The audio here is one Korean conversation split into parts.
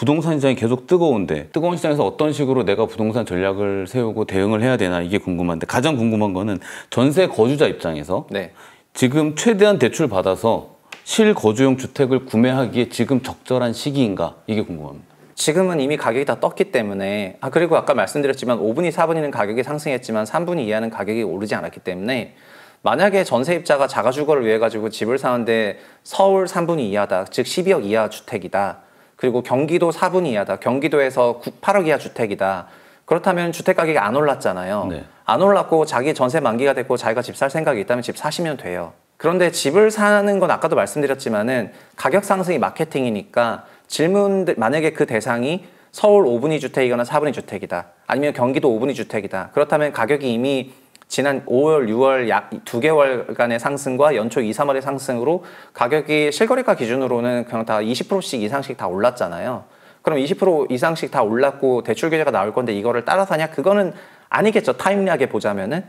부동산 시장이 계속 뜨거운데 뜨거운 시장에서 어떤 식으로 내가 부동산 전략을 세우고 대응을 해야 되나 이게 궁금한데 가장 궁금한 거는 전세 거주자 입장에서 네. 지금 최대한 대출 받아서 실거주용 주택을 구매하기에 지금 적절한 시기인가 이게 궁금합니다. 지금은 이미 가격이 다 떴기 때문에 그리고 아까 말씀드렸지만 5분위, 4분위는 가격이 상승했지만 3분위 이하는 가격이 오르지 않았기 때문에 만약에 전세입자가 자가주거를 위해 가지고 집을 사는데 서울 3분위 이하다, 즉 12억 이하 주택이다. 그리고 경기도 4분위 이하다, 경기도에서 8억 이하 주택이다. 그렇다면 주택 가격이 안 올랐잖아요. 네. 안 올랐고 자기 전세 만기가 됐고 자기가 집 살 생각이 있다면 집 사시면 돼요. 그런데 집을 사는 건 아까도 말씀드렸지만은 가격 상승이 마케팅이니까 질문들, 만약에 그 대상이 서울 5분위 주택이거나 4분위 주택이다, 아니면 경기도 5분위 주택이다. 그렇다면 가격이 이미 지난 5월, 6월 약 2개월간의 상승과 연초 2, 3월의 상승으로 가격이 실거래가 기준으로는 그냥 다 20%씩 이상씩 다 올랐잖아요. 그럼 20% 이상씩 다 올랐고 대출 규제가 나올 건데 이거를 따라서 하냐? 그거는 아니겠죠. 타임리하게 보자면은.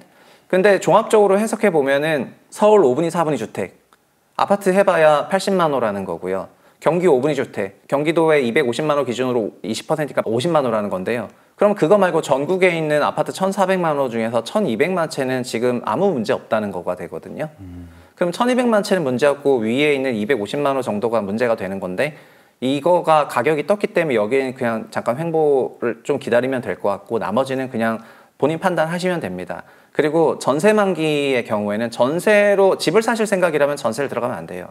근데 종합적으로 해석해 보면은 서울 5분위, 4분위 주택, 아파트 해봐야 80만 호라는 거고요. 경기 5분위 주택, 경기도에 250만 호 기준으로 20%가 50만 호라는 건데요. 그럼 그거 말고 전국에 있는 아파트 1,400만 호 중에서 1,200만 채는 지금 아무 문제 없다는 거가 되거든요. 그럼 1,200만 채는 문제 없고 위에 있는 250만 호 정도가 문제가 되는 건데 이거가 가격이 떴기 때문에 여기는 그냥 잠깐 횡보를 좀 기다리면 될 것 같고 나머지는 그냥 본인 판단하시면 됩니다. 그리고 전세 만기의 경우에는 전세로 집을 사실 생각이라면 전세를 들어가면 안 돼요.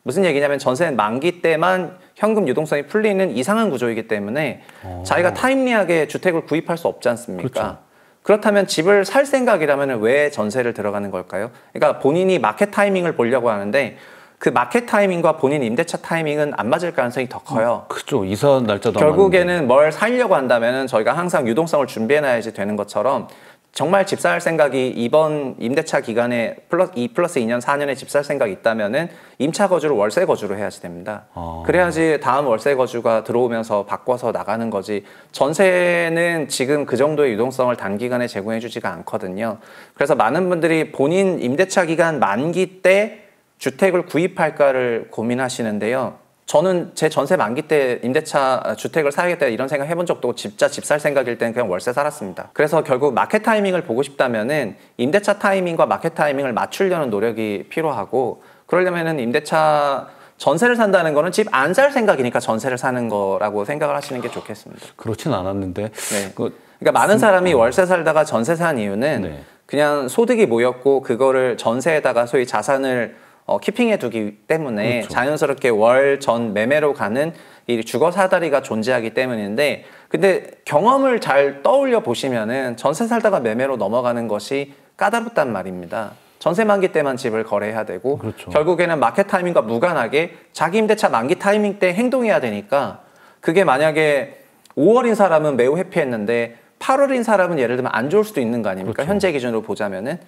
무슨 얘기냐면 전세는 만기 때만 현금 유동성이 풀리는 이상한 구조이기 때문에 자기가 타임리하게 주택을 구입할 수 없지 않습니까? 그렇죠. 그렇다면 집을 살 생각이라면 왜 전세를 들어가는 걸까요? 그러니까 본인이 마켓 타이밍을 보려고 하는데 그 마켓 타이밍과 본인 임대차 타이밍은 안 맞을 가능성이 더 커요. 그죠. 이사 날짜도 결국에는 뭘 살려고 한다면 저희가 항상 유동성을 준비해놔야지 되는 것처럼 정말 집 살 생각이 이번 임대차 기간에 2+2년 4년에 집 살 생각이 있다면은 임차 거주를 월세 거주로 해야지 됩니다. 그래야지 다음 월세 거주가 들어오면서 바꿔서 나가는 거지. 전세는 지금 그 정도의 유동성을 단기간에 제공해 주지가 않거든요. 그래서 많은 분들이 본인 임대차 기간 만기 때 주택을 구입할까를 고민하시는데요. 저는 제 전세 만기 때 임대차 주택을 사야겠다 이런 생각 해본 적도 없고 진짜 집 살 생각일 때는 그냥 월세 살았습니다. 그래서 결국 마켓 타이밍을 보고 싶다면은 임대차 타이밍과 마켓 타이밍을 맞추려는 노력이 필요하고 그러려면은 임대차 전세를 산다는 거는 집 안 살 생각이니까 전세를 사는 거라고 생각을 하시는 게 좋겠습니다. 그렇진 않았는데. 네. 그러니까 많은 사람이 월세 살다가 전세 산 이유는 네. 그냥 소득이 모였고 그거를 전세에다가 소위 자산을 키핑해 두기 때문에 그렇죠. 자연스럽게 월 전 매매로 가는 이 주거 사다리가 존재하기 때문인데 근데 경험을 잘 떠올려 보시면은 전세 살다가 매매로 넘어가는 것이 까다롭단 말입니다. 전세 만기 때만 집을 거래해야 되고 그렇죠. 결국에는 마켓 타이밍과 무관하게 자기 임대차 만기 타이밍 때 행동해야 되니까 그게 만약에 5월인 사람은 매우 해피했는데 8월인 사람은 예를 들면 안 좋을 수도 있는 거 아닙니까? 그렇죠. 현재 기준으로 보자면은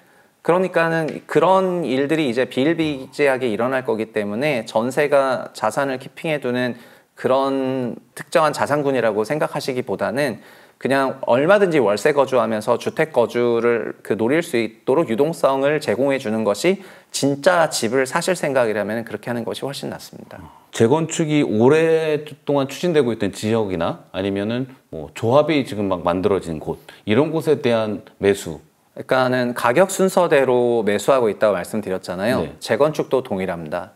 그러니까는 그런 일들이 이제 비일비재하게 일어날 거기 때문에 전세가 자산을 키핑해두는 그런 특정한 자산군이라고 생각하시기보다는 그냥 얼마든지 월세 거주하면서 주택 거주를 노릴 수 있도록 유동성을 제공해 주는 것이 진짜 집을 사실 생각이라면 그렇게 하는 것이 훨씬 낫습니다. 재건축이 오랫동안 추진되고 있던 지역이나 아니면은 뭐 조합이 지금 막 만들어진 곳 이런 곳에 대한 매수. 그러니까는 가격 순서대로 매수하고 있다고 말씀드렸잖아요. 네. 재건축도 동일합니다.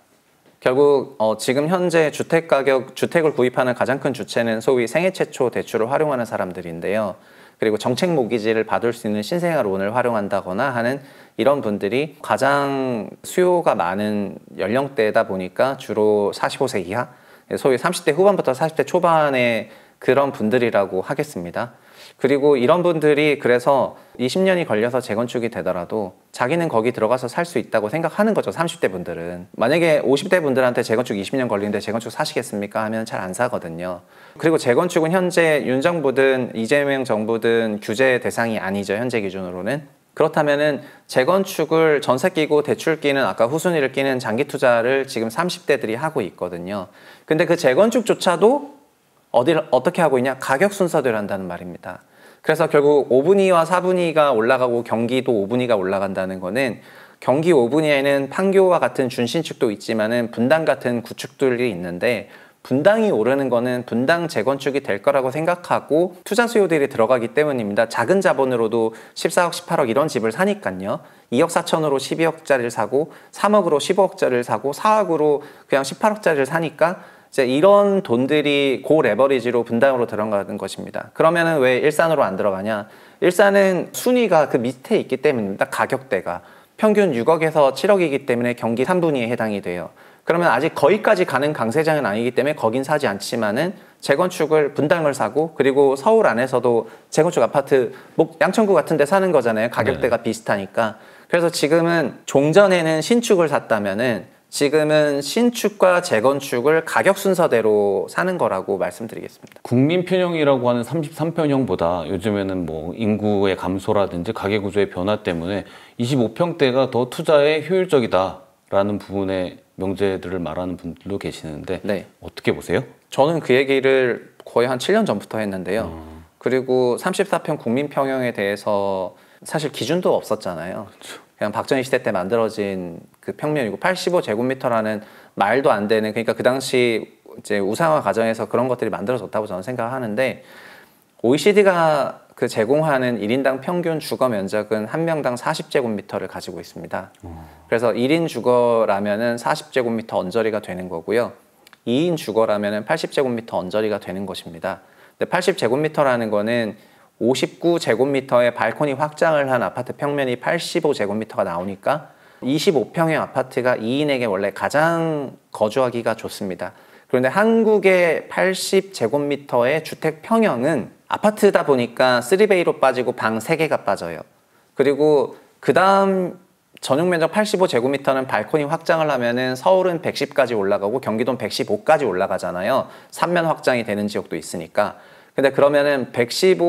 결국 지금 현재 주택을 구입하는 가장 큰 주체는 소위 생애 최초 대출을 활용하는 사람들인데요. 그리고 정책 모기지를 받을 수 있는 신생아론을 활용한다거나 하는 이런 분들이 가장 수요가 많은 연령대다 보니까 주로 45세 이하, 소위 30대 후반부터 40대 초반의 그런 분들이라고 하겠습니다. 그리고 이런 분들이 그래서 20년이 걸려서 재건축이 되더라도 자기는 거기 들어가서 살 수 있다고 생각하는 거죠. 30대 분들은. 만약에 50대 분들한테 재건축 20년 걸리는데 재건축 사시겠습니까? 하면 잘 안 사거든요. 그리고 재건축은 현재 윤 정부든 이재명 정부든 규제 대상이 아니죠. 현재 기준으로는. 그렇다면은 재건축을 전세 끼고 대출 끼는 아까 후순위를 끼는 장기 투자를 지금 30대들이 하고 있거든요. 근데 그 재건축조차도 어떻게 하고 있냐? 가격 순서대로 한다는 말입니다. 그래서 결국 5분위와 4분위가 올라가고 경기도 5분위가 올라간다는 거는 경기 5분위에는 판교와 같은 준신축도 있지만은 분당 같은 구축들이 있는데 분당이 오르는 거는 분당 재건축이 될 거라고 생각하고 투자 수요들이 들어가기 때문입니다. 작은 자본으로도 14억, 18억 이런 집을 사니까요. 2억 4천으로 12억짜리를 사고 3억으로 15억짜리를 사고 4억으로 그냥 18억짜리를 사니까 이제 이런 돈들이 고 레버리지로 분당으로 들어가는 것입니다. 그러면은 왜 일산으로 안 들어가냐? 일산은 순위가 그 밑에 있기 때문입니다. 가격대가 평균 6억에서 7억이기 때문에 경기 3분위에 해당이 돼요. 그러면 아직 거기까지 가는 강세장은 아니기 때문에 거긴 사지 않지만은 재건축을 분당을 사고 그리고 서울 안에서도 재건축 아파트 양천구 같은 데 사는 거잖아요. 가격대가 비슷하니까. 그래서 지금은 종전에는 신축을 샀다면은 지금은 신축과 재건축을 가격 순서대로 사는 거라고 말씀드리겠습니다. 국민편형이라고 하는 33평형보다 요즘에는 뭐 인구의 감소라든지 가계 구조의 변화 때문에 25평대가 더 투자에 효율적이다라는 부분의 명제들을 말하는 분들도 계시는데 네. 어떻게 보세요? 저는 그 얘기를 거의 한 7년 전부터 했는데요. 그리고 34평 국민평형에 대해서 사실 기준도 없었잖아요. 그렇죠. 그냥 박정희 시대 때 만들어진 그 평면이고 85제곱미터라는 말도 안 되는, 그러니까 그 당시 이제 우상화 과정에서 그런 것들이 만들어졌다고 저는 생각하는데, OECD가 그 제공하는 1인당 평균 주거 면적은 한 명당 40제곱미터를 가지고 있습니다. 그래서 1인 주거라면은 40제곱미터 언저리가 되는 거고요. 2인 주거라면은 80제곱미터 언저리가 되는 것입니다. 근데 80제곱미터라는 거는 59제곱미터의 발코니 확장을 한 아파트 평면이 85제곱미터가 나오니까 25평형 아파트가 2인에게 원래 가장 거주하기가 좋습니다. 그런데 한국의 80제곱미터의 주택 평형은 아파트다 보니까 3베이로 빠지고 방 3개가 빠져요. 그리고 그 다음 전용 면적 85제곱미터는 발코니 확장을 하면은 서울은 110까지 올라가고 경기도는 115까지 올라가잖아요. 3면 확장이 되는 지역도 있으니까. 근데 그러면은 120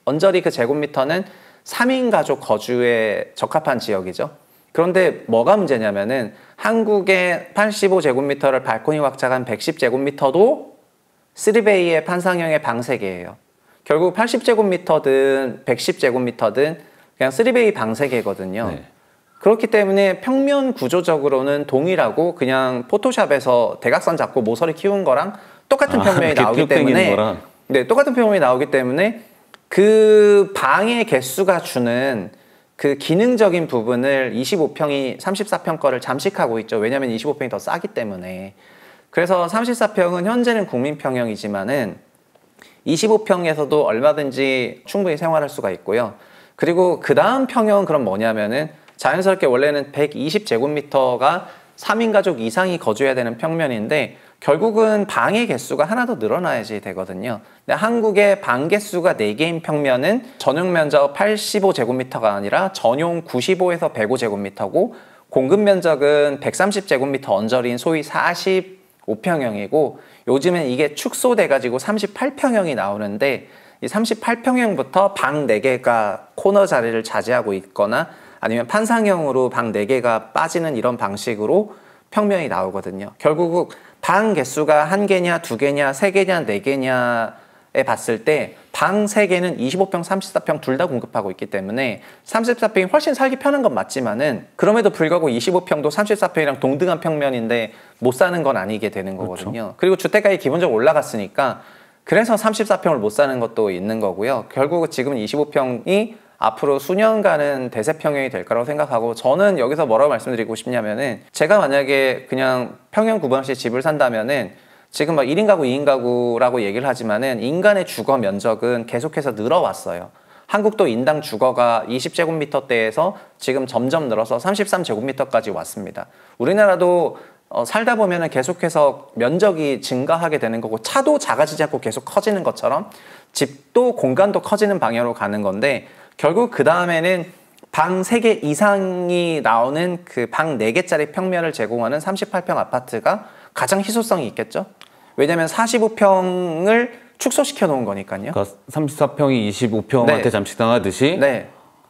언저리 그 제곱미터는 3인 가족 거주에 적합한 지역이죠. 그런데 뭐가 문제냐면은 한국의 85제곱미터를 발코니 확장한 110제곱미터도 3베이의 판상형의 방 3개예요. 결국 80제곱미터든 110제곱미터든 그냥 3베이 방 3개거든요. 네. 그렇기 때문에 평면 구조적으로는 동일하고 그냥 포토샵에서 대각선 잡고 모서리 키운 거랑 똑같은 평면이 나오기 때문에 네, 똑같은 평면이 나오기 때문에 그 방의 개수가 주는 그 기능적인 부분을 25평이 34평 거를 잠식하고 있죠. 왜냐하면 25평이 더 싸기 때문에. 그래서 34평은 현재는 국민평형이지만은 25평에서도 얼마든지 충분히 생활할 수가 있고요. 그리고 그 다음 평형은 그럼 뭐냐면은 자연스럽게 원래는 120제곱미터가 3인 가족 이상이 거주해야 되는 평면인데 결국은 방의 개수가 하나 더 늘어나야지 되거든요. 근데 한국의 방 개수가 4개인 평면은 전용 면적 85제곱미터가 아니라 전용 95에서 105제곱미터고 공급 면적은 130제곱미터 언저리인 소위 45평형이고 요즘엔 이게 축소돼가지고 38평형이 나오는데 이 38평형부터 방 4개가 코너 자리를 차지하고 있거나 아니면 판상형으로 방 4개가 빠지는 이런 방식으로 평면이 나오거든요. 결국 방 개수가 1개냐, 2개냐, 3개냐, 4개냐에 봤을 때 방 3개는 25평, 34평 둘 다 공급하고 있기 때문에 34평이 훨씬 살기 편한 건 맞지만은 그럼에도 불구하고 25평도 34평이랑 동등한 평면인데 못 사는 건 아니게 되는 거거든요. 그렇죠. 그리고 주택가격이 기본적으로 올라갔으니까 그래서 34평을 못 사는 것도 있는 거고요. 결국 지금은 25평이 앞으로 수년간은 대세평형이 될 거라고 생각하고, 저는 여기서 뭐라고 말씀드리고 싶냐면은 제가 만약에 그냥 평형 구분없이 집을 산다면은 지금 막 1인 가구, 2인 가구라고 얘기를 하지만은 인간의 주거 면적은 계속해서 늘어왔어요. 한국도 인당 주거가 20제곱미터대에서 지금 점점 늘어서 33제곱미터까지 왔습니다. 우리나라도 살다 보면은 계속해서 면적이 증가하게 되는 거고 차도 작아지지 않고 계속 커지는 것처럼 집도 공간도 커지는 방향으로 가는 건데 결국 그 다음에는 방 3개 이상이 나오는 그 방 4개짜리 평면을 제공하는 38평 아파트가 가장 희소성이 있겠죠. 왜냐하면 45평을 축소시켜 놓은 거니까요. 그러니까 34평이 25평한테 네. 잠식당하듯이 네.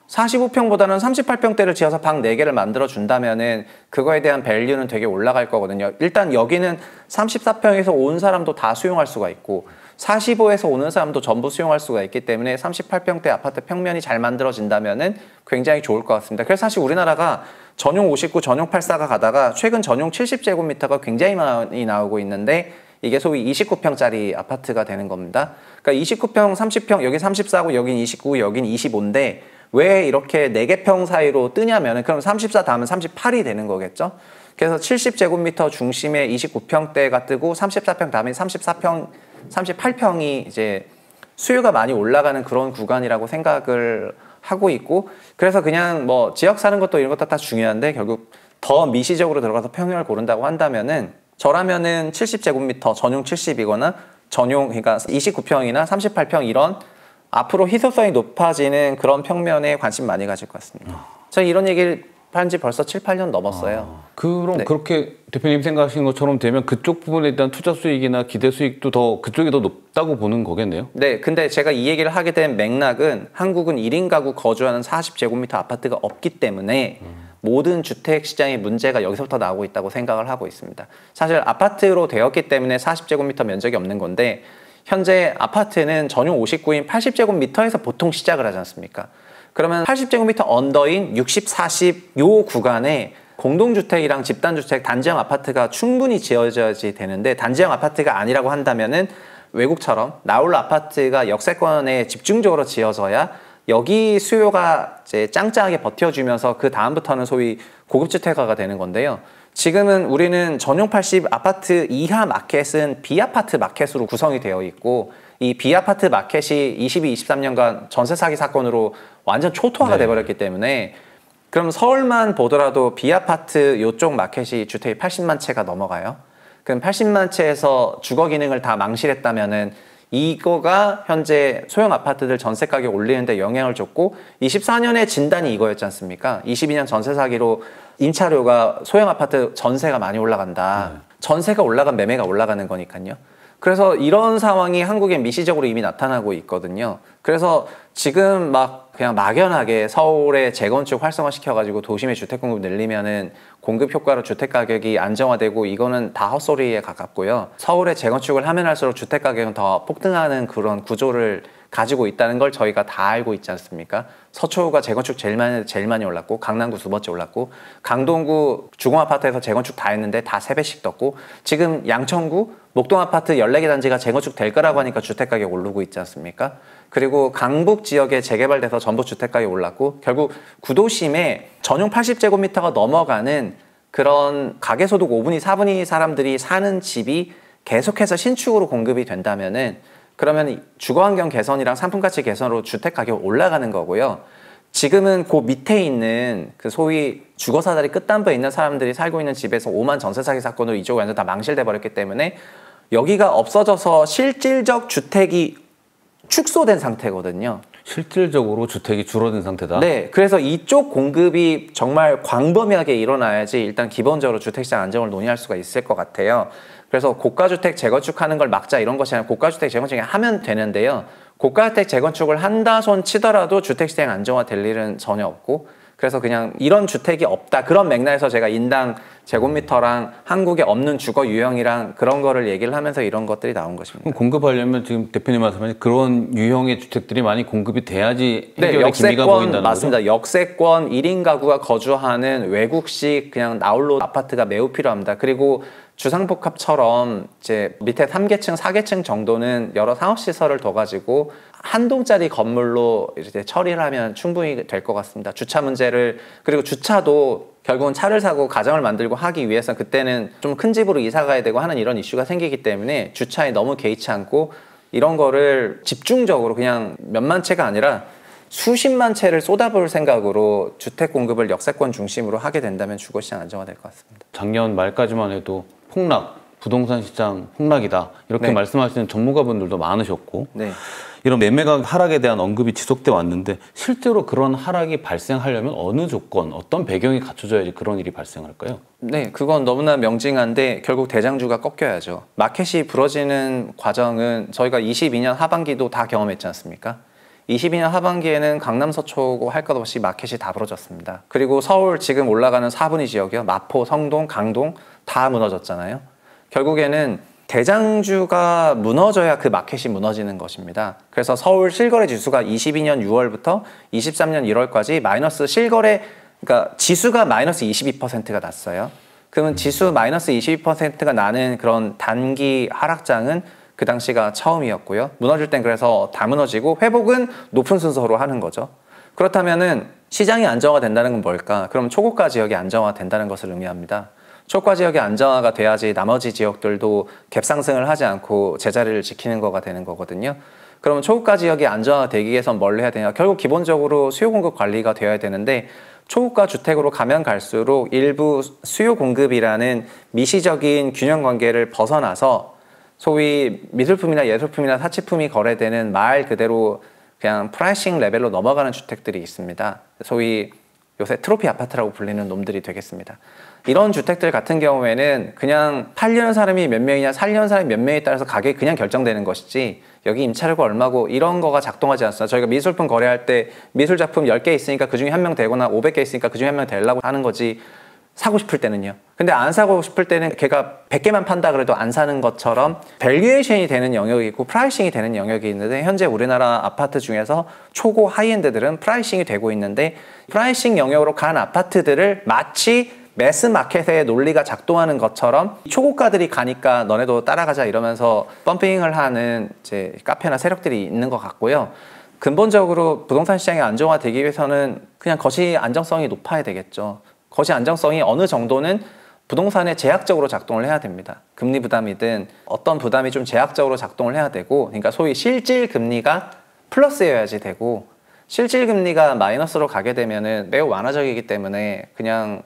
45평보다는 38평대를 지어서 방 4개를 만들어 준다면은 그거에 대한 밸류는 되게 올라갈 거거든요. 일단 여기는 34평에서 온 사람도 다 수용할 수가 있고 45에서 오는 사람도 전부 수용할 수가 있기 때문에 38평대 아파트 평면이 잘 만들어진다면은 굉장히 좋을 것 같습니다. 그래서 사실 우리나라가 전용 59, 전용 84가 가다가 최근 전용 70제곱미터가 굉장히 많이 나오고 있는데 이게 소위 29평짜리 아파트가 되는 겁니다. 그러니까 29평, 30평, 여기 34고 여긴 29, 여긴 25인데 왜 이렇게 4개 평 사이로 뜨냐면은 그럼 34 다음은 38이 되는 거겠죠? 그래서 70제곱미터 중심에 29평대가 뜨고 34평 다음에 34평, 38평이 이제 수요가 많이 올라가는 그런 구간이라고 생각을 하고 있고, 그래서 그냥 뭐 지역 사는 것도 이런 것도 다 중요한데 결국 더 미시적으로 들어가서 평형을 고른다고 한다면은 저라면은 70제곱미터 전용 70이거나 전용 그러니까 29평이나 38평 이런 앞으로 희소성이 높아지는 그런 평면에 관심 많이 가질 것 같습니다. 저는 이런 얘기를 한 지 벌써 7, 8년 넘었어요. 그럼 네. 그렇게 대표님 생각하시는 것처럼 되면 그쪽 부분에 대한 투자 수익이나 기대 수익도 더 그쪽이 더 높다고 보는 거겠네요? 네, 근데 제가 이 얘기를 하게 된 맥락은 한국은 1인 가구 거주하는 40제곱미터 아파트가 없기 때문에 모든 주택 시장의 문제가 여기서부터 나오고 있다고 생각을 하고 있습니다. 사실 아파트로 되었기 때문에 40제곱미터 면적이 없는 건데 현재 아파트는 전용 59인 80제곱미터에서 보통 시작을 하지 않습니까? 그러면 80제곱미터 언더인 60, 40 요 구간에 공동주택이랑 집단주택, 단지형 아파트가 충분히 지어져야지 되는데 단지형 아파트가 아니라고 한다면은 외국처럼 나홀로 아파트가 역세권에 집중적으로 지어져야 여기 수요가 이제 짱짱하게 버텨주면서 그 다음부터는 소위 고급주택화가 되는 건데요. 지금은 우리는 전용 80 아파트 이하 마켓은 비아파트 마켓으로 구성이 되어 있고 이 비아파트 마켓이 22, 23년간 전세 사기 사건으로 완전 초토화가 돼버렸기 때문에 그럼 서울만 보더라도 비아파트 요쪽 마켓이 주택이 80만 채가 넘어가요. 그럼 80만 채에서 주거 기능을 다 망실했다면은 이거가 현재 소형 아파트들 전세 가격 올리는데 영향을 줬고 24년의 진단이 이거였지 않습니까? 22년 전세 사기로 임차료가 소형 아파트 전세가 많이 올라간다. 전세가 올라간 매매가 올라가는 거니까요. 그래서 이런 상황이 한국에 미시적으로 이미 나타나고 있거든요. 그래서 지금 막 그냥 막연하게 서울에 재건축 활성화시켜가지고 도심의 주택 공급 늘리면은 공급 효과로 주택 가격이 안정화되고 이거는 다 헛소리에 가깝고요. 서울에 재건축을 하면 할수록 주택 가격은 더 폭등하는 그런 구조를 가지고 있다는 걸 저희가 다 알고 있지 않습니까? 서초구가 재건축 제일 많이 올랐고 강남구 2번째 올랐고 강동구 주공아파트에서 재건축 다 했는데 다 3배씩 떴고 지금 양천구 목동아파트 14개 단지가 재건축 될 거라고 하니까 주택가격 오르고 있지 않습니까? 그리고 강북 지역에 재개발돼서 전부 주택가격이 올랐고 결국 구도심에 전용 80제곱미터가 넘어가는 그런 가계소득 5분위, 4분위 사람들이 사는 집이 계속해서 신축으로 공급이 된다면은 그러면 주거환경 개선이랑 상품가치 개선으로 주택가격 올라가는 거고요. 지금은 그 밑에 있는 그 소위 주거사다리 끝단부에 있는 사람들이 살고 있는 집에서 5만 전세 사기 사건으로 이쪽이 완전 다 망실돼 버렸기 때문에 여기가 없어져서 실질적 주택이 축소된 상태거든요. 실질적으로 주택이 줄어든 상태다? 네. 그래서 이쪽 공급이 정말 광범위하게 일어나야지 일단 기본적으로 주택시장 안정을 논의할 수가 있을 것 같아요. 그래서 고가주택 재건축하는 걸 막자 이런 것이 아니라 고가주택 재건축을 하면 되는데요. 고가주택 재건축을 한다 손 치더라도 주택시장 안정화 될 일은 전혀 없고 그래서 그냥 이런 주택이 없다. 그런 맥락에서 제가 인당 제곱미터랑 한국에 없는 주거 유형이랑 그런 거를 얘기를 하면서 이런 것들이 나온 것입니다. 그럼 공급하려면 지금 대표님 말씀하신 그런 유형의 주택들이 많이 공급이 돼야지 해결의 기미가 보인다는 맞습니다. 거죠? 역세권 1인 가구가 거주하는 외국식 그냥 나홀로 아파트가 매우 필요합니다. 그리고 주상복합처럼 이제 밑에 3계층, 4계층 정도는 여러 상업시설을 둬가지고 한 동짜리 건물로 이제 처리를 하면 충분히 될 것 같습니다. 주차 문제를 그리고 주차도 결국은 차를 사고 가정을 만들고 하기 위해서 그때는 좀 큰 집으로 이사 가야 되고 하는 이런 이슈가 생기기 때문에 주차에 너무 개의치 않고 이런 거를 집중적으로 그냥 몇만 채가 아니라 수십만 채를 쏟아부을 생각으로 주택 공급을 역세권 중심으로 하게 된다면 주거시장 안정화될 것 같습니다. 작년 말까지만 해도 폭락, 부동산 시장 폭락이다 이렇게 네. 말씀하시는 전문가분들도 많으셨고 네. 이런 매매가 하락에 대한 언급이 지속돼 왔는데 실제로 그런 하락이 발생하려면 어느 조건, 어떤 배경이 갖춰져야지 그런 일이 발생할까요? 네, 그건 너무나 명징한데 결국 대장주가 꺾여야죠. 마켓이 부러지는 과정은 저희가 22년 하반기도 다 경험했지 않습니까? 22년 하반기에는 강남 서초고 할 것 없이 마켓이 다 부러졌습니다. 그리고 서울 지금 올라가는 4분위 지역이요. 마포, 성동, 강동 다 무너졌잖아요. 결국에는 대장주가 무너져야 그 마켓이 무너지는 것입니다. 그래서 서울 실거래 지수가 22년 6월부터 23년 1월까지 마이너스 실거래, 그러니까 지수가 마이너스 22%가 났어요. 그러면 지수 마이너스 22%가 나는 그런 단기 하락장은 그 당시가 처음이었고요. 무너질 땐 그래서 다 무너지고 회복은 높은 순서로 하는 거죠. 그렇다면은 시장이 안정화된다는 건 뭘까? 그럼 초고가 지역이 안정화된다는 것을 의미합니다. 초고가 지역이 안정화가 돼야지 나머지 지역들도 갭상승을 하지 않고 제자리를 지키는 거가 되는 거거든요. 그러면 초고가 지역이 안정화되기 위해선 뭘 해야 되냐? 결국 기본적으로 수요 공급 관리가 되어야 되는데 초고가 주택으로 가면 갈수록 일부 수요 공급이라는 미시적인 균형 관계를 벗어나서 소위 미술품이나 예술품이나 사치품이 거래되는 말 그대로 그냥 프라이싱 레벨로 넘어가는 주택들이 있습니다. 소위 요새 트로피 아파트라고 불리는 놈들이 되겠습니다. 이런 주택들 같은 경우에는 그냥 팔려는 사람이 몇 명이냐 살려는 사람이 몇 명에 따라서 가격이 그냥 결정되는 것이지 여기 임차료가 얼마고 이런 거가 작동하지 않습니다. 저희가 미술품 거래할 때 미술작품 10개 있으니까 그중에 한 명 되거나 500개 있으니까 그중에 한 명 되려고 하는 거지 사고 싶을 때는요. 근데 안 사고 싶을 때는 걔가 100개만 판다 그래도 안 사는 것처럼 밸류에이션이 되는 영역이 있고 프라이싱이 되는 영역이 있는데 현재 우리나라 아파트 중에서 초고 하이엔드들은 프라이싱이 되고 있는데 프라이싱 영역으로 간 아파트들을 마치 매스마켓의 논리가 작동하는 것처럼 초고가들이 가니까 너네도 따라가자 이러면서 펌핑을 하는 이제 카페나 세력들이 있는 것 같고요. 근본적으로 부동산 시장이 안정화되기 위해서는 그냥 거시 안정성이 높아야 되겠죠. 거시 안정성이 어느 정도는 부동산에 제약적으로 작동을 해야 됩니다. 금리 부담이든 어떤 부담이 좀 제약적으로 작동을 해야 되고, 그러니까 소위 실질 금리가 플러스여야지 되고, 실질 금리가 마이너스로 가게 되면은 매우 완화적이기 때문에 그냥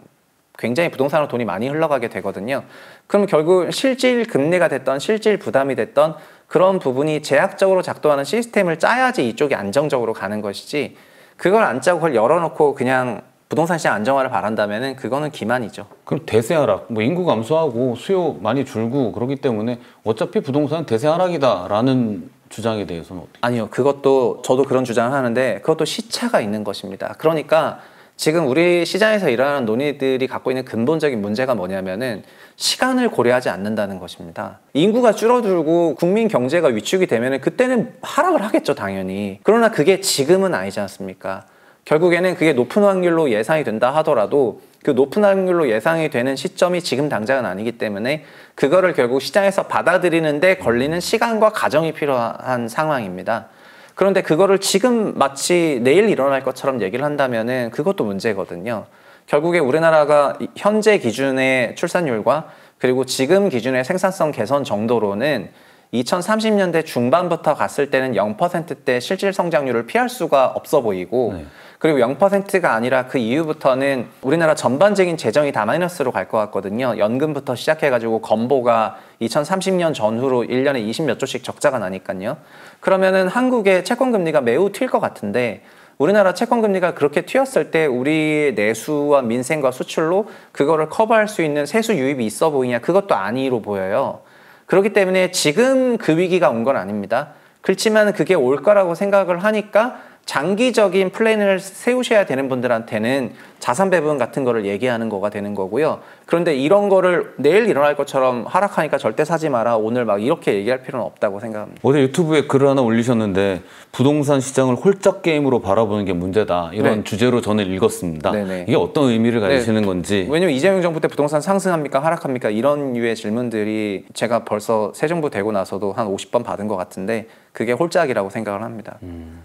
굉장히 부동산으로 돈이 많이 흘러가게 되거든요. 그럼 결국 실질 금리가 됐던 실질 부담이 됐던 그런 부분이 제약적으로 작동하는 시스템을 짜야지 이쪽이 안정적으로 가는 것이지, 그걸 안 짜고 그걸 열어놓고 그냥 부동산 시장 안정화를 바란다면은 그거는 기만이죠. 그럼 대세 하락, 뭐 인구 감소하고 수요 많이 줄고 그렇기 때문에 어차피 부동산은 대세 하락이다라는 주장에 대해서는 어떻게? 아니요, 그것도 저도 그런 주장을 하는데 그것도 시차가 있는 것입니다. 그러니까 지금 우리 시장에서 일어나는 논의들이 갖고 있는 근본적인 문제가 뭐냐면은 시간을 고려하지 않는다는 것입니다. 인구가 줄어들고 국민 경제가 위축이 되면은 그때는 하락을 하겠죠, 당연히. 그러나 그게 지금은 아니지 않습니까? 결국에는 그게 높은 확률로 예상이 된다 하더라도 그 높은 확률로 예상이 되는 시점이 지금 당장은 아니기 때문에 그거를 결국 시장에서 받아들이는데 걸리는 시간과 과정이 필요한 상황입니다. 그런데 그거를 지금 마치 내일 일어날 것처럼 얘기를 한다면은 그것도 문제거든요. 결국에 우리나라가 현재 기준의 출산율과 그리고 지금 기준의 생산성 개선 정도로는 2030년대 중반부터 갔을 때는 0%대 실질 성장률을 피할 수가 없어 보이고, 네. 그리고 0%가 아니라 그 이후부터는 우리나라 전반적인 재정이 다 마이너스로 갈 것 같거든요. 연금부터 시작해가지고 건보가 2030년 전후로 1년에 20몇 조씩 적자가 나니까요. 그러면은 한국의 채권금리가 매우 튈 것 같은데, 우리나라 채권금리가 그렇게 튀었을 때 우리 내수와 민생과 수출로 그거를 커버할 수 있는 세수 유입이 있어 보이냐? 그것도 아니로 보여요. 그렇기 때문에 지금 그 위기가 온 건 아닙니다. 그렇지만 그게 올 거라고 생각을 하니까 장기적인 플랜을 세우셔야 되는 분들한테는 자산 배분 같은 거를 얘기하는 거가 되는 거고요. 그런데 이런 거를 내일 일어날 것처럼 하락하니까 절대 사지 마라, 오늘 막 이렇게 얘기할 필요는 없다고 생각합니다. 어제 유튜브에 글을 하나 올리셨는데 부동산 시장을 홀짝 게임으로 바라보는 게 문제다, 이런 네. 주제로 저는 읽었습니다. 네네. 이게 어떤 의미를 가지시는 네. 건지. 왜냐면 이재명 정부 때 부동산 상승합니까 하락합니까 이런 류의 질문들이 제가 벌써 새 정부 되고 나서도 한 50번 받은 것 같은데 그게 홀짝이라고 생각을 합니다.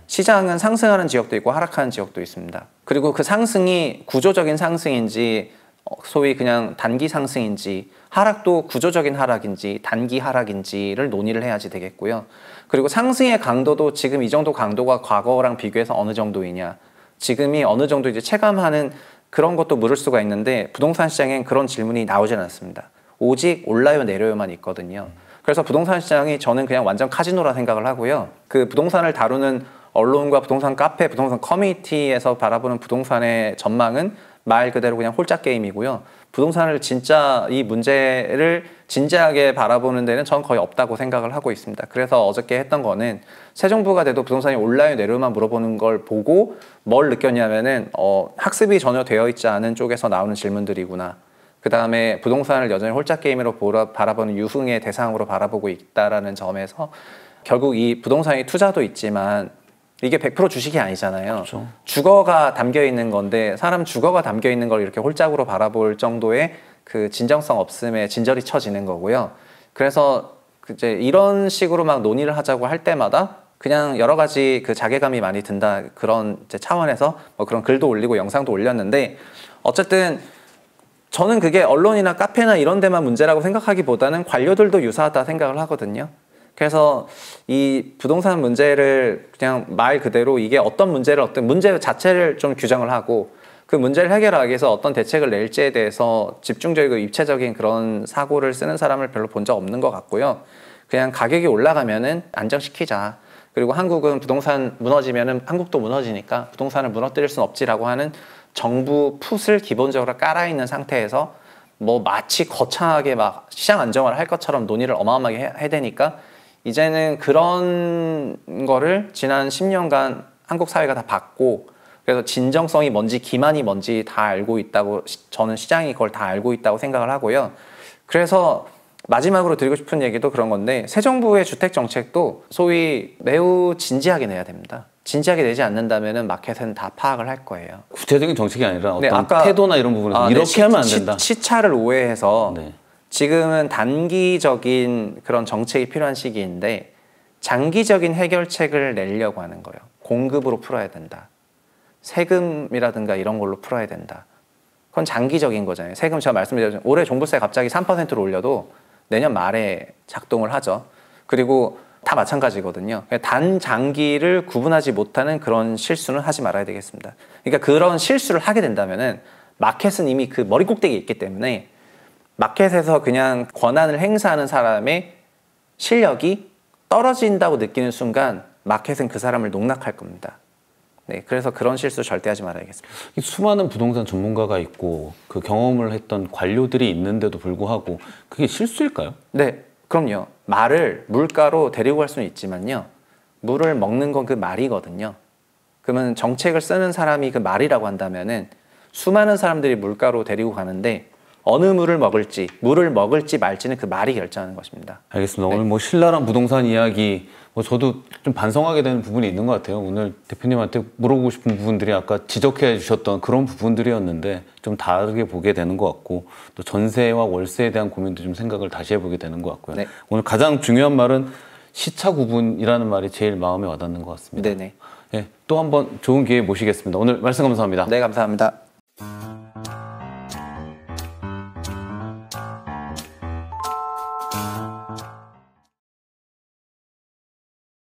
시장은 상승하는 지역도 있고 하락하는 지역도 있습니다. 그리고 그 상승이 구조적인 상승인지 소위 그냥 단기 상승인지, 하락도 구조적인 하락인지 단기 하락인지를 논의를 해야지 되겠고요. 그리고 상승의 강도도 지금 이 정도 강도가 과거랑 비교해서 어느 정도이냐, 지금이 어느 정도 이제 체감하는 그런 것도 물을 수가 있는데 부동산 시장엔 그런 질문이 나오지는 않습니다. 오직 올라요 내려요만 있거든요. 그래서 부동산 시장이 저는 그냥 완전 카지노라 생각을 하고요. 그 부동산을 다루는 언론과 부동산 카페, 부동산 커뮤니티에서 바라보는 부동산의 전망은 말 그대로 그냥 홀짝 게임이고요. 부동산을 진짜 이 문제를 진지하게 바라보는 데는 전 거의 없다고 생각을 하고 있습니다. 그래서 어저께 했던 거는 새 정부가 돼도 부동산이 올라요 내려요만 물어보는 걸 보고 뭘 느꼈냐면은 학습이 전혀 되어 있지 않은 쪽에서 나오는 질문들이구나. 그 다음에 부동산을 여전히 홀짝 게임으로 바라보는 유흥의 대상으로 바라보고 있다라는 점에서 결국 이 부동산의 투자도 있지만 이게 100% 주식이 아니잖아요. 그렇죠. 주거가 담겨 있는 건데 사람 주거가 담겨 있는 걸 이렇게 홀짝으로 바라볼 정도의 그 진정성 없음에 진절이 쳐지는 거고요. 그래서 이제 이런 식으로 막 논의를 하자고 할 때마다 그냥 여러 가지 그 자괴감이 많이 든다 그런 이제 차원에서 뭐 그런 글도 올리고 영상도 올렸는데 어쨌든 저는 그게 언론이나 카페나 이런 데만 문제라고 생각하기보다는 관료들도 유사하다 생각을 하거든요. 그래서 이 부동산 문제를 그냥 말 그대로 이게 어떤 문제 자체를 좀 규정을 하고 그 문제를 해결하기 위해서 어떤 대책을 낼지에 대해서 집중적이고 입체적인 그런 사고를 쓰는 사람을 별로 본 적 없는 것 같고요. 그냥 가격이 올라가면은 안정시키자. 그리고 한국은 부동산 무너지면은 한국도 무너지니까 부동산을 무너뜨릴 수는 없지라고 하는 정부 풋을 기본적으로 깔아있는 상태에서 뭐 마치 거창하게 막 시장 안정화를 할 것처럼 논의를 어마어마하게 해야 되니까 이제는 그런 거를 지난 10년간 한국 사회가 다 봤고 그래서 진정성이 뭔지 기만이 뭔지 다 알고 있다고 저는 시장이 그걸 다 알고 있다고 생각을 하고요. 그래서 마지막으로 드리고 싶은 얘기도 그런 건데 새 정부의 주택 정책도 소위 매우 진지하게 내야 됩니다. 진지하게 내지 않는다면은 마켓은 다 파악을 할 거예요. 구체적인 정책이 아니라 어떤 네, 아까, 태도나 이런 부분에서 이렇게 하면 안 된다. 시차를 오해해서 네. 지금은 단기적인 그런 정책이 필요한 시기인데 장기적인 해결책을 내려고 하는 거예요. 공급으로 풀어야 된다. 세금이라든가 이런 걸로 풀어야 된다. 그건 장기적인 거잖아요. 세금 제가 말씀드렸죠. 올해 종부세 갑자기 3%로 올려도 내년 말에 작동을 하죠. 그리고 다 마찬가지거든요. 단장기를 구분하지 못하는 그런 실수는 하지 말아야 되겠습니다. 그러니까 그런 실수를 하게 된다면은 마켓은 이미 그 머리 꼭대기에 있기 때문에 마켓에서 그냥 권한을 행사하는 사람의 실력이 떨어진다고 느끼는 순간 마켓은 그 사람을 농락할 겁니다. 네, 그래서 그런 실수 절대 하지 말아야겠습니다. 수많은 부동산 전문가가 있고 그 경험을 했던 관료들이 있는데도 불구하고 그게 실수일까요? 네, 그럼요. 말을 물가로 데리고 갈 수는 있지만요. 물을 먹는 건 그 말이거든요. 그러면 정책을 쓰는 사람이 그 말이라고 한다면은 수많은 사람들이 물가로 데리고 가는데 어느 물을 먹을지 말지는 그 말이 결정하는 것입니다. 알겠습니다. 네. 오늘 뭐 신랄한 부동산 이야기 저도 좀 반성하게 되는 부분이 있는 것 같아요. 오늘 대표님한테 물어보고 싶은 부분들이 아까 지적해 주셨던 그런 부분들이었는데 좀 다르게 보게 되는 것 같고 또 전세와 월세에 대한 고민도 좀 생각을 다시 해보게 되는 것 같고요. 네. 오늘 가장 중요한 말은 시차 구분이라는 말이 제일 마음에 와닿는 것 같습니다. 네네. 예, 또 한번 좋은 기회에 모시겠습니다. 오늘 말씀 감사합니다. 네, 감사합니다.